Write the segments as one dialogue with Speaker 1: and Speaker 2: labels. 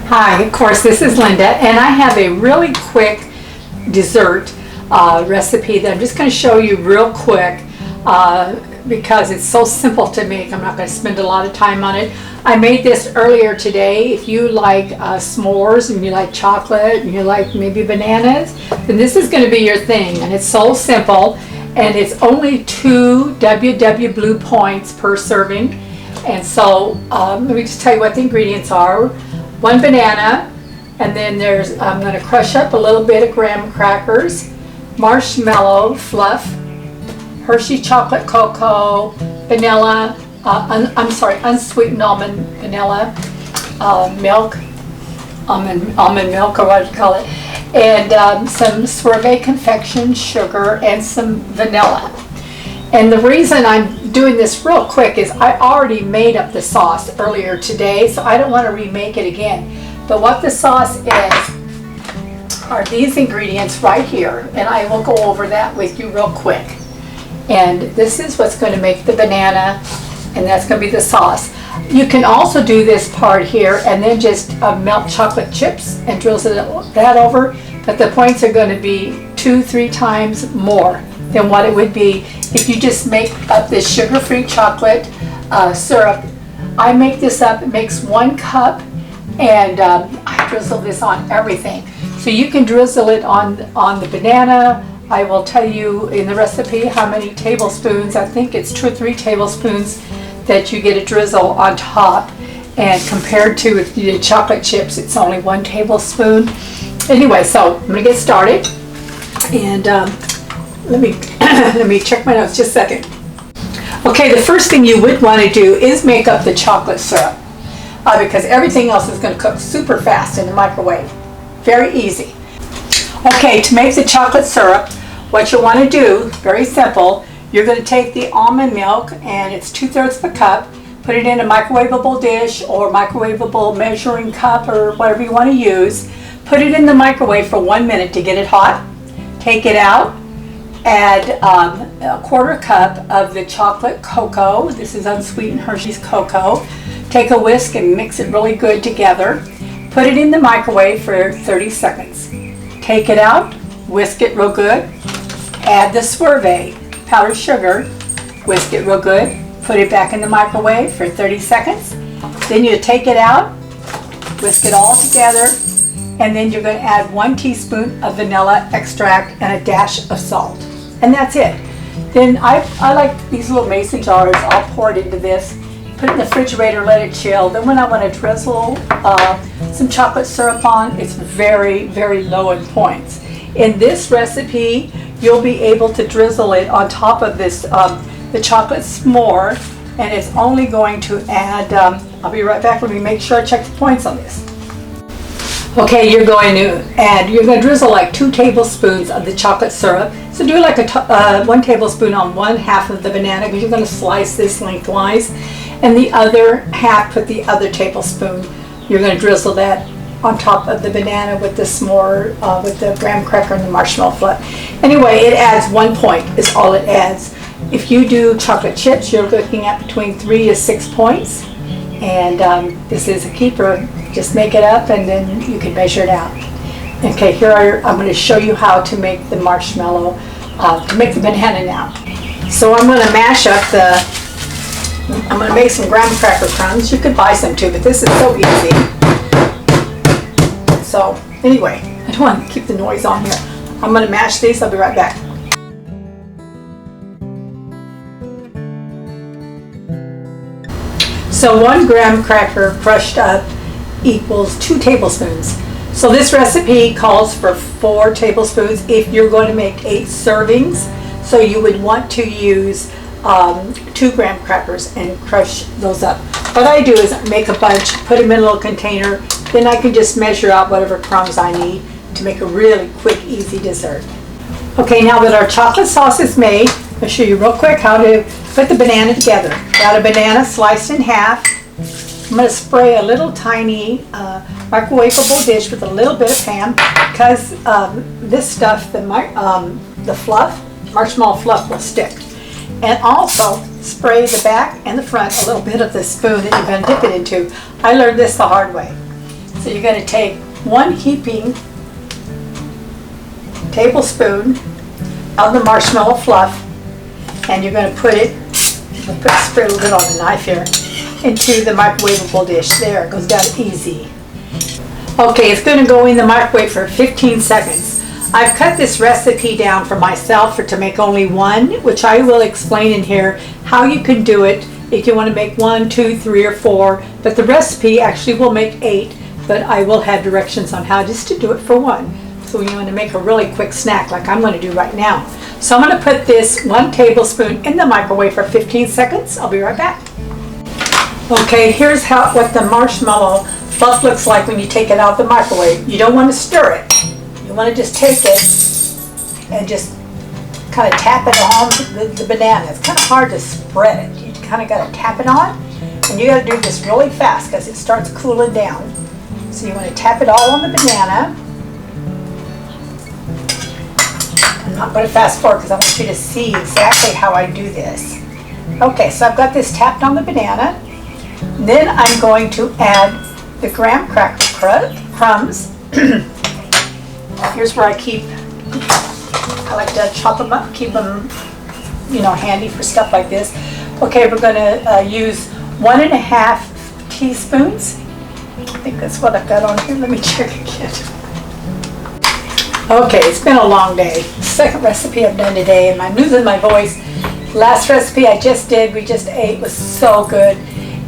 Speaker 1: Hi, of course, this is Linda, and I have a really quick dessert recipe that I'm just going to show you real quick because it's so simple to make. I'm not going to spend a lot of time on it. I made this earlier today. If you like s'mores and you like chocolate and you like maybe bananas, then this is going to be your thing. And it's so simple, and it's only 2 WW Blue points per serving. And so let me just tell you what the ingredients are. 1 banana, and then I'm going to crush up a little bit of graham crackers, marshmallow fluff, Hershey chocolate cocoa, vanilla, unsweetened almond vanilla, milk, almond milk, or what you call it, and some sorbet confection sugar and some vanilla. And the reason I'm doing this real quick is I already made up the sauce earlier today, so I don't want to remake it again. But what the sauce is are these ingredients right here, and I will go over that with you real quick. And this is what's going to make the banana, and that's going to be the sauce. You can also do this part here and then just melt chocolate chips and drizzle that over, but the points are going to be 2-3 times more than what it would be if you just make up this sugar-free chocolate syrup. I make this up, it makes 1 cup, and I drizzle this on everything. So you can drizzle it on the banana. I will tell you in the recipe how many tablespoons. I think it's 2 or 3 tablespoons that you get a drizzle on top, and compared to if you did chocolate chips, it's only 1 tablespoon. Anyway, so I'm gonna get started, and let me check my notes just a second. Okay, the first thing you would want to do is make up the chocolate syrup because everything else is going to cook super fast in the microwave. Very easy. Okay, to make the chocolate syrup, what you want to do, very simple, you're going to take the almond milk, and it's 2/3 of a cup, put it in a microwavable dish or microwavable measuring cup or whatever you want to use. Put it in the microwave for 1 minute to get it hot. Take it out. Add a 1/4 cup of the chocolate cocoa. This is unsweetened Hershey's cocoa. Take a whisk and mix it really good together. Put it in the microwave for 30 seconds. Take it out, whisk it real good. Add the sorbet, powdered sugar, whisk it real good. Put it back in the microwave for 30 seconds. Then you take it out, whisk it all together, and then you're going to add 1 teaspoon of vanilla extract and a dash of salt. And that's it. Then I like these little mason jars. I'll pour it into this, put it in the refrigerator, let it chill. Then when I want to drizzle some chocolate syrup on, it's very, very low in points. In this recipe, you'll be able to drizzle it on top of this, the chocolate s'more, and it's only going to add, I'll be right back. Let me make sure I check the points on this. Okay, you're going to drizzle like 2 tablespoons of the chocolate syrup. So do like 1 tablespoon on 1/2 of the banana, because you're going to slice this lengthwise. And the other half, put the other tablespoon. You're going to drizzle that on top of the banana with the s'more, with the graham cracker and the marshmallow fluff. Anyway, it adds 1 point is all it adds. If you do chocolate chips, you're looking at between 3 to 6 points. And this is a keeper. Just make it up and then you can measure it out. Okay, I'm going to show you how to make the marshmallow, to make the banana now. So I'm going to mash up I'm going to make some graham cracker crumbs. You could buy some too, but this is so easy. So anyway, I don't want to keep the noise on here. I'm going to mash these. I'll be right back. So 1 graham cracker crushed up equals 2 tablespoons. So this recipe calls for 4 tablespoons if you're going to make 8 servings. So you would want to use 2 graham crackers and crush those up. What I do is make a bunch, put them in a little container, then I can just measure out whatever crumbs I need to make a really quick, easy dessert. Okay, now that our chocolate sauce is made, I'll show you real quick how to put the banana together. Got a banana sliced in half. I'm going to spray a little tiny microwavable dish with a little bit of Pam, because this stuff, the fluff, marshmallow fluff, will stick. And also spray the back and the front a little bit of the spoon that you're going to dip it into. I learned this the hard way. So you're going to take 1 heaping tablespoon of the marshmallow fluff, and you're going to put it, spray a little bit on the knife here, into the microwavable dish. There, it goes down easy. Okay, it's going to go in the microwave for 15 seconds. I've cut this recipe down for myself to make only 1, which I will explain in here how you can do it if you want to make 1, 2, 3, or 4. But the recipe actually will make 8, but I will have directions on how just to do it for 1. So you want to make a really quick snack like I'm going to do right now. So I'm going to put this 1 tablespoon in the microwave for 15 seconds. I'll be right back. Okay, here's what the marshmallow fluff looks like when you take it out of the microwave. You don't want to stir it. You want to just take it and just kind of tap it on the banana. It's kind of hard to spread it. You kind of got to tap it on, and you got to do this really fast because it starts cooling down. So you want to tap it all on the banana. I'm not going to fast forward because I want you to see exactly how I do this. Okay, so I've got this tapped on the banana. Then I'm going to add the graham cracker crumbs. Here's where I like to chop them up, keep them, handy for stuff like this. Okay, we're going to use 1.5 teaspoons. I think that's what I've got on here. Let me check again. Okay, it's been a long day. Second recipe I've done today, and I'm losing my voice. Last recipe I just did, we just ate, was so good.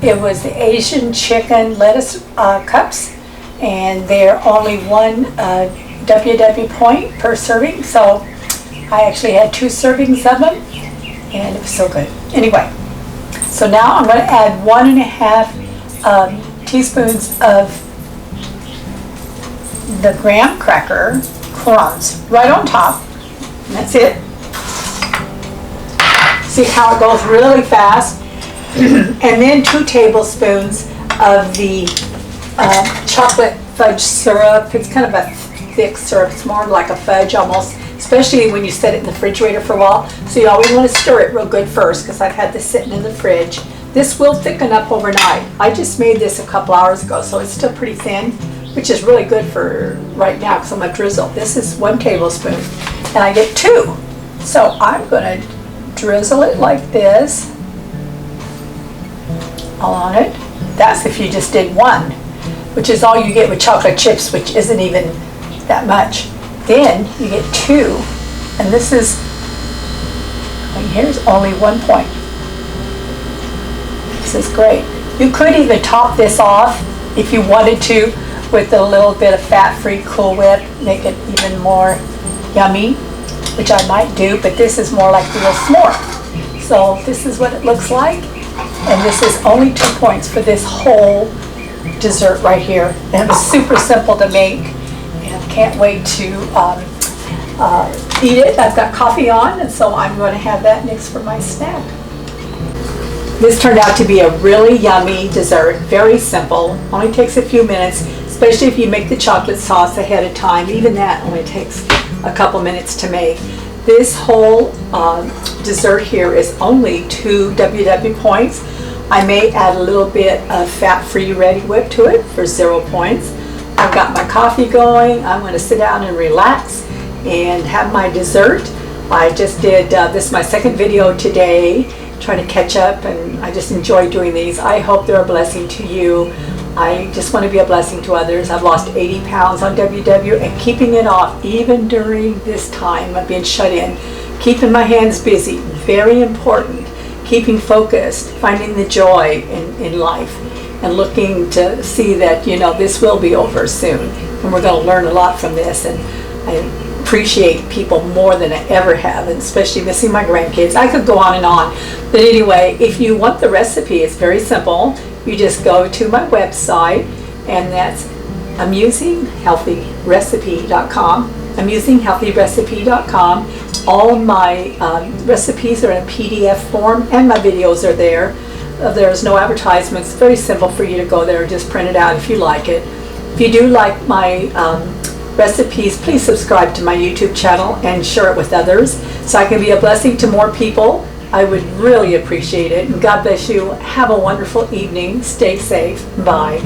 Speaker 1: It was the Asian chicken lettuce cups, and they're only 1 WW point per serving, so I actually had 2 servings of them, and it was so good. Anyway, so now I'm going to add 1.5 teaspoons of the graham cracker crumbs right on top, and that's it. See how it goes really fast. And then 2 tablespoons of the chocolate fudge syrup. It's kind of a thick syrup. It's more like a fudge almost, especially when you set it in the refrigerator for a while. So you always want to stir it real good first, because I've had this sitting in the fridge. This will thicken up overnight. I just made this a couple hours ago, so it's still pretty thin, which is really good for right now because I'm going to drizzle. This is 1 tablespoon, and I get 2. So I'm going to drizzle it like this all on it. That's if you just did 1, which is all you get with chocolate chips, which isn't even that much. Then you get 2, and this is, here's only 1 point. This is great. You could even top this off if you wanted to with a little bit of fat-free Cool Whip, make it even more yummy, which I might do, but this is more like real s'more. So this is what it looks like. And this is only 2 points for this whole dessert right here. And it was super simple to make, and can't wait to eat it. I've got coffee on, and so I'm going to have that next for my snack. This turned out to be a really yummy dessert, very simple, only takes a few minutes, especially if you make the chocolate sauce ahead of time. Even that only takes a couple minutes to make. This whole dessert here is only 2 WW points. I may add a little bit of fat-free Ready Whip to it for 0 points. I've got my coffee going. I'm going to sit down and relax and have my dessert. I just did, this is my second video today, trying to catch up, and I just enjoy doing these. I hope they're a blessing to you. I just want to be a blessing to others. I've lost 80 pounds on WW, and keeping it off even during this time of being shut in, keeping my hands busy, very important. Keeping focused, finding the joy in life, and looking to see that, this will be over soon. And we're going to learn a lot from this, and I appreciate people more than I ever have, and especially missing my grandkids. I could go on and on. But anyway, if you want the recipe, it's very simple. You just go to my website, and that's AmusingHealthyRecipe.com. AmusingHealthyRecipe.com. All my recipes are in PDF form, and my videos are there. There's no advertisements. Very simple for you to go there and just print it out if you like it. If you do like my recipes, please subscribe to my YouTube channel and share it with others so I can be a blessing to more people. I would really appreciate it. And God bless you. Have a wonderful evening. Stay safe. Bye.